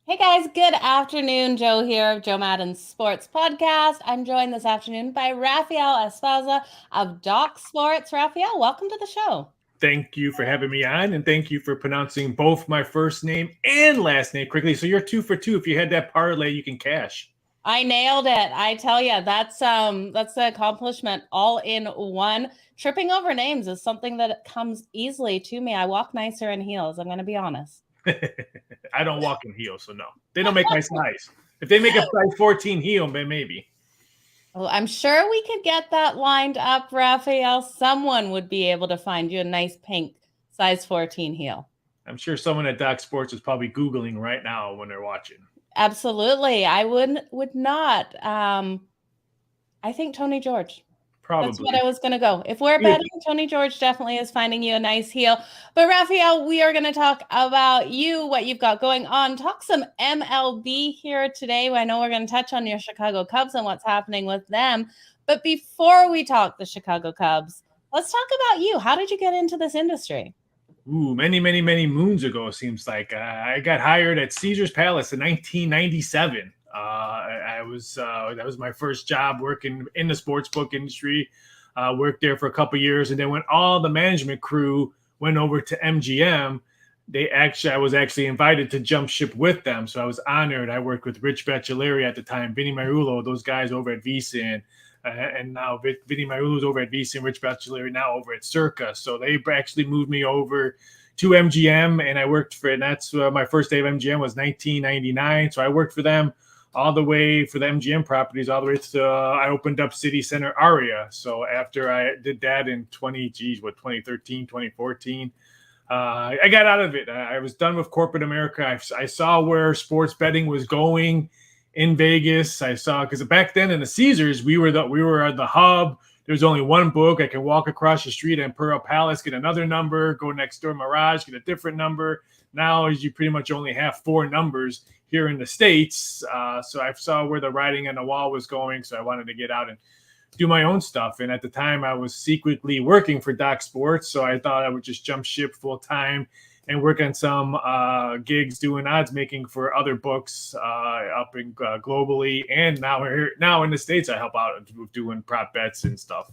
Hey guys, good afternoon. Joe here of Joe Madden's Sports Podcast. I'm joined this afternoon by Raphael Esparza of Doc Sports. Raphael, welcome to the show. Thank you for having me on, and thank you for pronouncing both my first name and last name quickly. So you're 2 for 2. If you had that parlay, you can cash. I nailed it. I tell you, that's the accomplishment all in one. Tripping over names is something that comes easily to me. I walk nicer in heels, I'm going to be honest. I don't walk in heels, so no. They don't make my size. If they make a size 14 heel, then maybe. Well, I'm sure we could get that lined up, Raphael. Someone would be able to find you a nice pink size 14 heel. I'm sure someone at Doc Sports is probably Googling right now when they're watching. Absolutely. I would not. I think Tony George. That's Probably. what I was going to go. If we're Yeah. betting, Tony George definitely is finding you a nice heel. But Raphael, we are going to talk about you, what you've got going on. Talk some MLB here today. I know we're going to touch on your Chicago Cubs and what's happening with them. But before we talk the Chicago Cubs, let's talk about you. How did you get into this industry? Many moons ago, it seems like. I got hired at Caesar's Palace in 1997. That was my first job working in the sportsbook industry. Worked there for a couple years, and then when all the management crew went over to MGM, I was actually invited to jump ship with them, so I was honored. I worked with Rich Baccelleri at the time, Vinny Marulo, those guys over at VSiN. And now Vinny Marulo's over at VSiN, Rich Baccelleri now over at Circa. So they actually moved me over to MGM, and I worked for, and that's my first day of MGM was 1999. So I worked for them all the way for the MGM properties, all the way to I opened up City Center Aria. So after I did that in 2013, 2014, I got out of it. I was done with corporate America. I saw where sports betting was going in Vegas. I saw, because back then in the Caesars, we were at the hub. There was only one book. I could walk across the street at Imperial Palace, get another number, go next door Mirage, get a different number. Now you pretty much only have 4 numbers here in the States. So I saw where the writing on the wall was going. So I wanted to get out and do my own stuff. And at the time I was secretly working for Doc Sports. So I thought I would just jump ship full time and work on some gigs doing odds making for other books up in globally. And now in the States, I help out doing prop bets and stuff.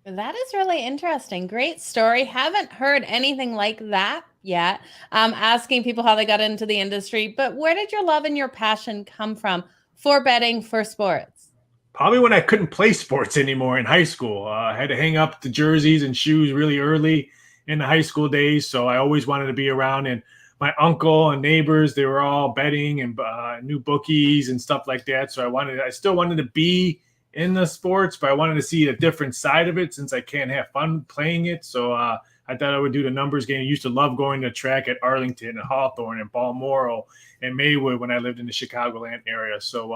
That is really interesting. Great story. Haven't heard anything like that yet. Asking people how they got into the industry, but where did your love and your passion come from for betting for sports? Probably when I couldn't play sports anymore in high school. I had to hang up the jerseys and shoes really early in the high school days. So I always wanted to be around, and my uncle and neighbors, they were all betting and new bookies and stuff like that. So I still wanted to be in the sports, but I wanted to see a different side of it since I can't have fun playing it. So I thought I would do the numbers game. I used to love going to track at Arlington and Hawthorne and Balmoral and Maywood when I lived in the Chicagoland area. So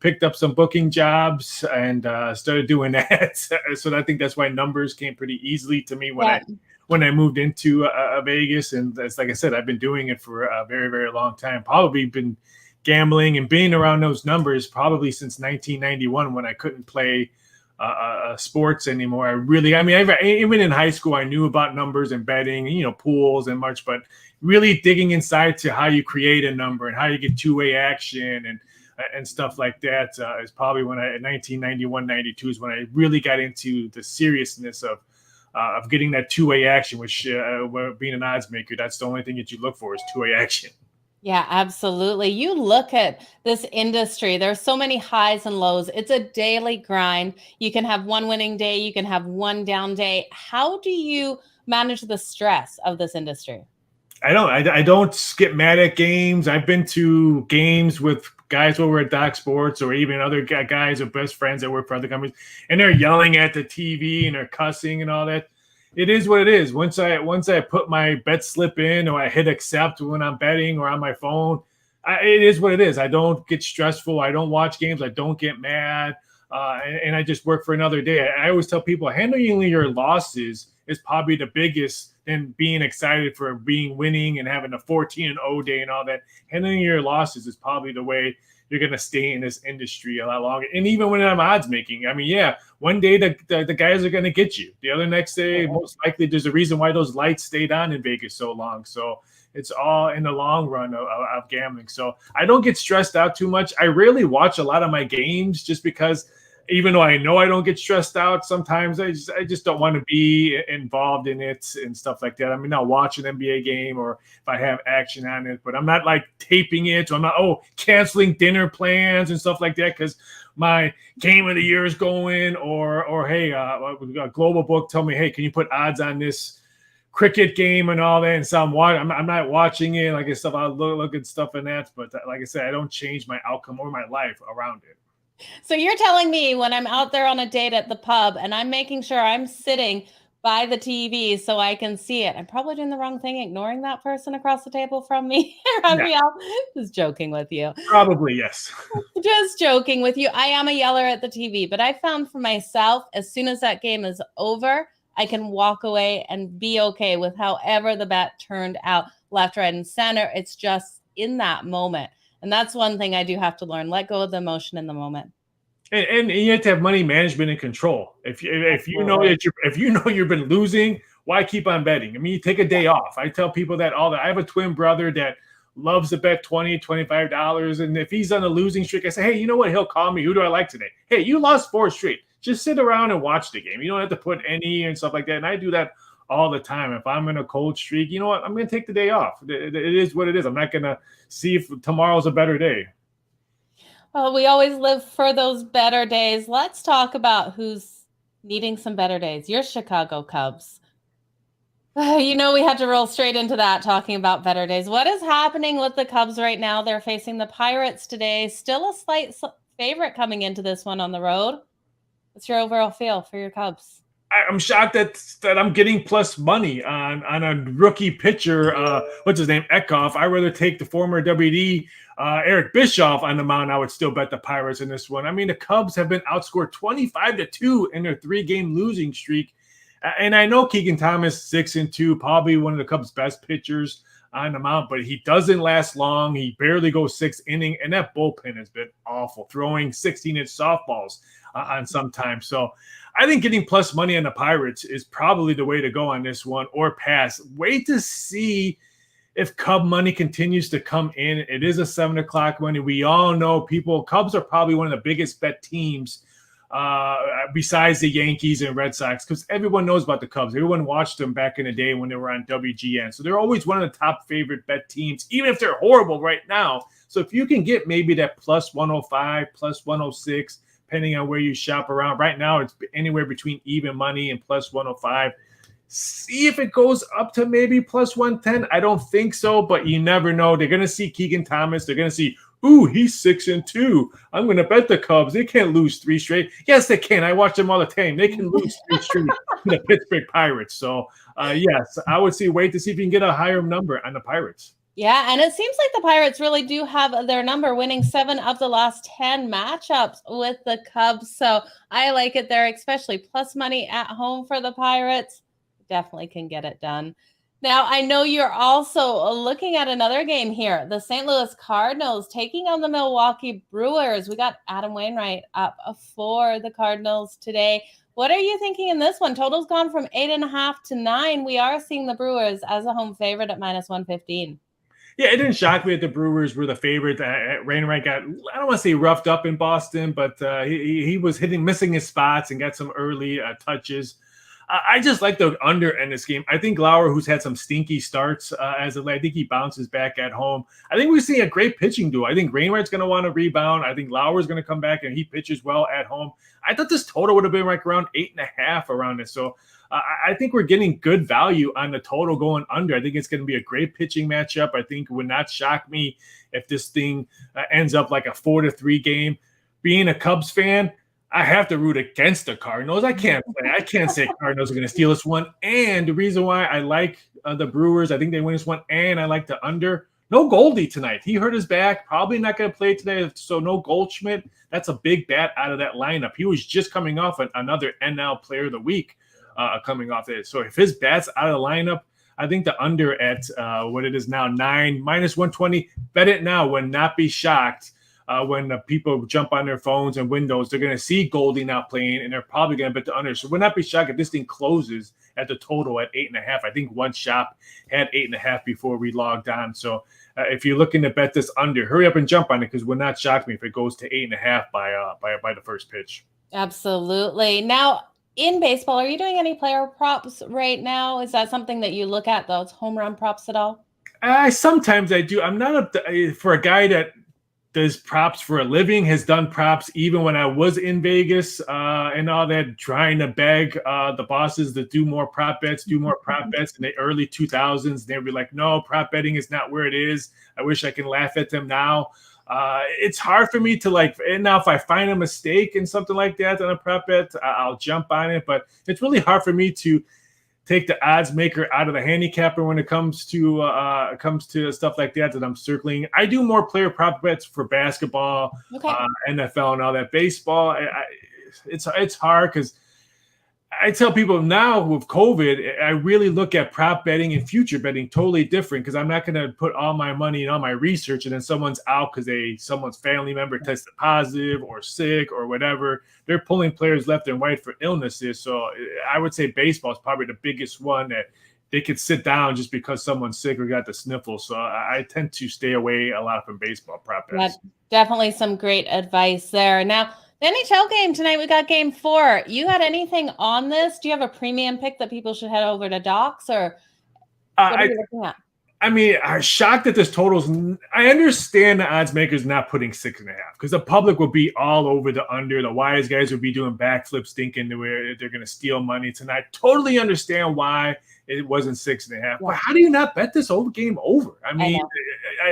picked up some booking jobs and started doing that. So I think that's why numbers came pretty easily to me when I moved into Vegas. And it's like I said, I've been doing it for a very, very long time. Probably been gambling and being around those numbers probably since 1991 when I couldn't play sports anymore. Even in high school, I knew about numbers and betting, pools and much, but really digging inside to how you create a number and how you get two-way action and stuff like that is probably when 1991, 92 is when I really got into the seriousness of getting that two-way action, which being an odds maker, that's the only thing that you look for is two-way action. Yeah, absolutely. You look at this industry, there's so many highs and lows. It's a daily grind. You can have one winning day, you can have one down day. How do you manage the stress of this industry? I don't get mad at games. I've been to games with guys over at Doc Sports or even other guys or best friends that work for other companies, and they're yelling at the TV and they're cussing and all that. It is what it is. Once I put my bet slip in or I hit accept when I'm betting or on my phone, it is what it is. I don't get stressful. I don't watch games. I don't get mad. And I just work for another day. I always tell people handling your losses is probably the biggest than being excited for winning and having a 14-0 day and all that. Handling your losses is probably the way you're going to stay in this industry a lot longer. And even when I'm odds making, I mean, yeah, one day the guys are going to get you. The other next day, most likely there's a reason why those lights stayed on in Vegas so long. So it's all in the long run of gambling. So I don't get stressed out too much. I rarely watch a lot of my games just because even though I know I don't get stressed out, sometimes I just don't want to be involved in it and stuff like that. I mean, I'll watch an NBA game or if I have action on it, but I'm not like taping it. So I'm not, canceling dinner plans and stuff like that because my game of the year is going or hey, a global book tell me, hey, can you put odds on this cricket game and all that? And so I'm not watching it. Like I said, I'll look at stuff in that. But like I said, I don't change my outcome or my life around it. So you're telling me when I'm out there on a date at the pub and I'm making sure I'm sitting by the TV so I can see it, I'm probably doing the wrong thing, ignoring that person across the table from me. Raphael, just joking with you. Probably, yes. Just joking with you. I am a yeller at the TV, but I found for myself, as soon as that game is over, I can walk away and be okay with however the bet turned out, left, right, and center. It's just in that moment. And that's one thing I do have to learn. Let go of the emotion in the moment. And you have to have money management and control. If you know you've been losing, why keep on betting? I mean, you take a day off. I tell people that all that. I have a twin brother that loves to bet $20, $25. And if he's on a losing streak, I say, hey, you know what? He'll call me. Who do I like today? Hey, you lost 4 straight. Just sit around and watch the game. You don't have to put any and stuff like that. And I do that all the time. If I'm in a cold streak, you know what? I'm going to take the day off. It is what it is. I'm not going to see if tomorrow's a better day. Well, we always live for those better days. Let's talk about who's needing some better days. Your Chicago Cubs. We had to roll straight into that, talking about better days. What is happening with the Cubs right now? They're facing the Pirates today. Still a slight favorite coming into this one on the road. What's your overall feel for your Cubs? I'm shocked that I'm getting plus money on a rookie pitcher. What's his name? Eckhoff. I'd rather take the former WD Eric Bischoff on the mound. I would still bet the Pirates in this one. I mean, the Cubs have been outscored 25-2 in their 3-game losing streak. And I know Keegan Thomas, 6-2, probably one of the Cubs' best pitchers on the mound, but he doesn't last long. He barely goes 6 innings, and that bullpen has been awful, throwing 16-inch softballs on sometimes. So I think getting plus money on the Pirates is probably the way to go on this one, or pass. Wait to see if Cub money continues to come in. It is a 7 o'clock money. We all know Cubs are probably one of the biggest bet teams besides the Yankees and Red Sox, because everyone knows about the Cubs. Everyone watched them back in the day when they were on WGN. So they're always one of the top favorite bet teams, even if they're horrible right now. So if you can get maybe that plus 105, plus 106, depending on where you shop around. Right now, it's anywhere between even money and plus 105. See if it goes up to maybe plus 110. I don't think so, but you never know. They're going to see Keegan Thomas. They're going to see, ooh, he's 6-2. I'm going to bet the Cubs. They can't lose 3 straight. Yes, they can. I watch them all the time. They can lose 3 straight to the Pittsburgh Pirates. So, yes, I would say wait to see if you can get a higher number on the Pirates. Yeah, and it seems like the Pirates really do have their number, winning 7 of the last 10 matchups with the Cubs. So I like it there, especially plus money at home for the Pirates. Definitely can get it done. Now, I know you're also looking at another game here. The St. Louis Cardinals taking on the Milwaukee Brewers. We got Adam Wainwright up for the Cardinals today. What are you thinking in this one? Total's gone from 8.5 to 9. We are seeing the Brewers as a home favorite at minus 115. Yeah, it didn't shock me that the Brewers were the favorite. Wainwright got, I don't want to say roughed up in Boston, but he was missing his spots and got some early touches. I just like the under in this game. I think Lauer, who's had some stinky starts I think he bounces back at home. I think we're seeing a great pitching duel. I think Wainwright's going to want to rebound. I think Lauer's going to come back and he pitches well at home. I thought this total would have been like around 8.5 around this. So I think we're getting good value on the total going under. I think it's going to be a great pitching matchup. I think it would not shock me if this thing ends up like a 4-3 game. Being a Cubs fan, I have to root against the Cardinals. I can't say Cardinals are going to steal this one. And the reason why I like the Brewers, I think they win this one, and I like the under. No Goldie tonight. He hurt his back. Probably not going to play today. So no Goldschmidt. That's a big bat out of that lineup. He was just coming off another NL Player of the Week coming off it. So if his bat's out of the lineup, I think the under at what it is now, 9 minus 120. Bet it now. Would not be shocked when people jump on their phones and windows, they're going to see Goldie not playing, and they're probably going to bet the under. So would not be shocked if this thing closes at the total at 8.5. I think one shop had 8.5 before we logged on. So if you're looking to bet this under, hurry up and jump on it, because it would not shock me if it goes to 8.5 by the first pitch. Absolutely. Now, in baseball, are you doing any player props right now? Is that something that you look at, those home run props at all? Sometimes I do. I'm not for a guy that does props for a living, has done props even when I was in Vegas and all that, trying to beg the bosses to do more prop bets in the early 2000s. They'd be like, no, prop betting is not where it is. I wish I can laugh at them now. It's hard for me to and now if I find a mistake in something like that on a prop bet, I'll jump on it. But it's really hard for me to take the odds maker out of the handicapper when it comes to stuff like that I'm circling. I do more player prop bets for basketball, NFL, and all that. Baseball, it's hard because I tell people now with COVID, I really look at prop betting and future betting totally different, because I'm not going to put all my money and all my research and then someone's out because someone's family member tested positive or sick or whatever. They're pulling players left and right for illnesses. So I would say baseball is probably the biggest one that they could sit down just because someone's sick or got the sniffles. So I tend to stay away a lot from baseball prop bets. Yeah, definitely some great advice there. Now, the NHL game tonight, we got game 4. You got anything on this? Do you have a premium pick that people should head over to Docs, or what are you looking at? I mean, I'm shocked that this totals. I understand the odds makers not putting 6.5, because the public will be all over the under. The wise guys will be doing backflips thinking they're going to steal money tonight. Totally understand why it wasn't 6.5. Yeah. But how do you not bet this game over? I mean,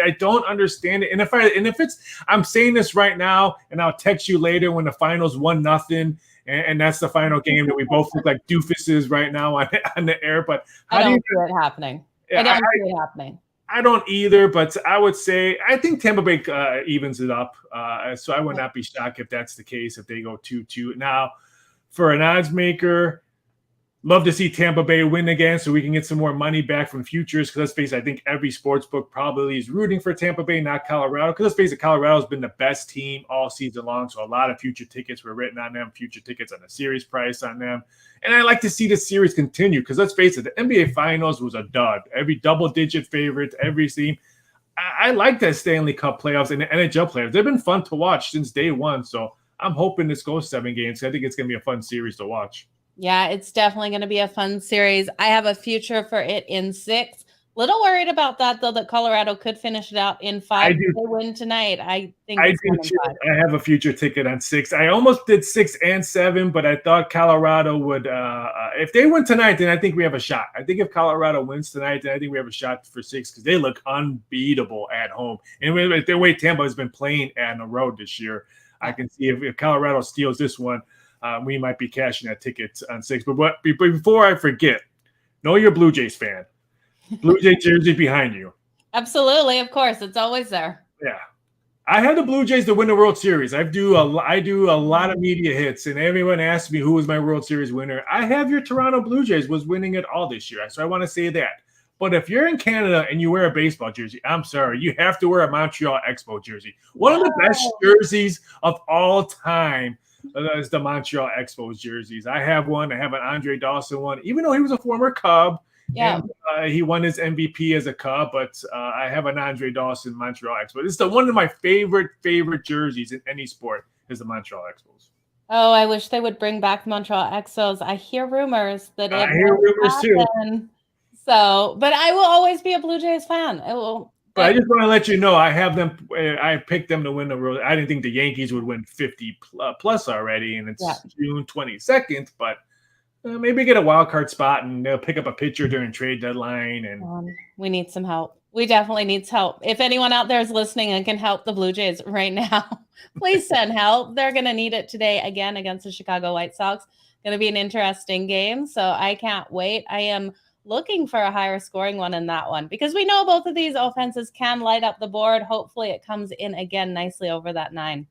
I don't understand it. And if I'm saying this right now, and I'll text you later when the finals 1-0. And that's the final game that we both look like doofuses right now on the air. But I don't see it happening. I don't see it happening. I don't either, but I would say I think Tampa Bay evens it up. So I would not be shocked if that's the case, if they go 2-2. Now, for an odds maker, love to see Tampa Bay win again so we can get some more money back from futures. Because let's face it, I think every sports book probably is rooting for Tampa Bay, not Colorado. Because let's face it, Colorado's been the best team all season long. So a lot of future tickets were written on them, future tickets on the series price on them. And I like to see the series continue, because let's face it, the NBA Finals was a dud. Every double-digit favorite, every team. I like that Stanley Cup playoffs and the NHL playoffs. They've been fun to watch since day one. So I'm hoping this goes 7 games. I think it's going to be a fun series to watch. Yeah, it's definitely going to be a fun series. I have a future for it in 6. Little worried about that, though, that Colorado could finish it out in 5. If they win tonight, I think I do too. I have a future ticket on 6. I almost did 6 and 7, but I thought Colorado would. If they win tonight, then I think we have a shot. I think if Colorado wins tonight, then I think we have a shot for 6, because they look unbeatable at home. And the way Tampa has been playing on the road this year, I can see if Colorado steals this one, we might be cashing that ticket on 6. But before I forget, know your Blue Jays fan. Blue Jay jersey behind you. Absolutely, of course, it's always there. Yeah, I have the Blue Jays to win the World Series. I do a lot of media hits, and everyone asks me who was my World Series winner. I have your Toronto Blue Jays was winning it all this year, so I want to say that. But if you're in Canada and you wear a baseball jersey, I'm sorry, you have to wear a Montreal Expo jersey. One of the best jerseys of all time is the Montreal Expos jerseys. I have one. I have an Andre Dawson one, even though he was a former Cub. Yeah, and, he won his MVP as a Cub, but I have an Andre Dawson Montreal Expos. It's one of my favorite jerseys in any sport is the Montreal Expos. Oh, I wish they would bring back Montreal Expos. I hear rumors that I hear rumors too. So, but I will always be a Blue Jays fan. But I just want to let you know, I have them. I picked them to win the World. I didn't think the Yankees would win 50 plus already, and it's June 22nd. But maybe get a wild card spot, and they'll pick up a pitcher during trade deadline. And we need some help. We definitely need help. If anyone out there is listening and can help the Blue Jays right now, please send help. They're going to need it today again against the Chicago White Sox. Going to be an interesting game, so I can't wait. I am looking for a higher scoring one in that one, because we know both of these offenses can light up the board. Hopefully it comes in again nicely over that 9.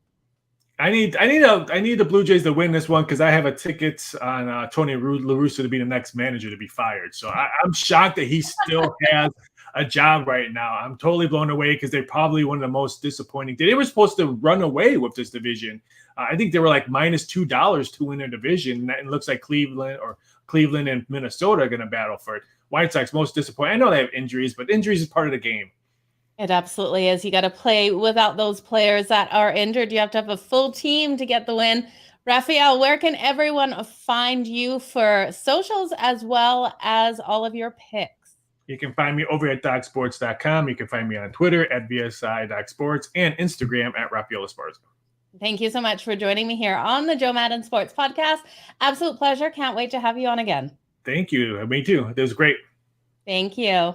I need the Blue Jays to win this one, because I have a ticket on Tony La Russa to be the next manager to be fired. So I'm shocked that he still has a job right now. I'm totally blown away because they're probably one of the most disappointing. They were supposed to run away with this division. I think they were like -$2 to win a division, and it looks like Cleveland and Minnesota are going to battle for it. White Sox most disappointing. I know they have injuries, but injuries is part of the game. It absolutely is. You got to play without those players that are injured. You have to have a full team to get the win. Raphael, where can everyone find you for socials as well as all of your picks? You can find me over at DocSports.com. You can find me on Twitter at VSI.Sports and Instagram at Raphael Esparza. Thank you so much for joining me here on the Joe Madden Sports Podcast. Absolute pleasure. Can't wait to have you on again. Thank you. Me too. It was great. Thank you.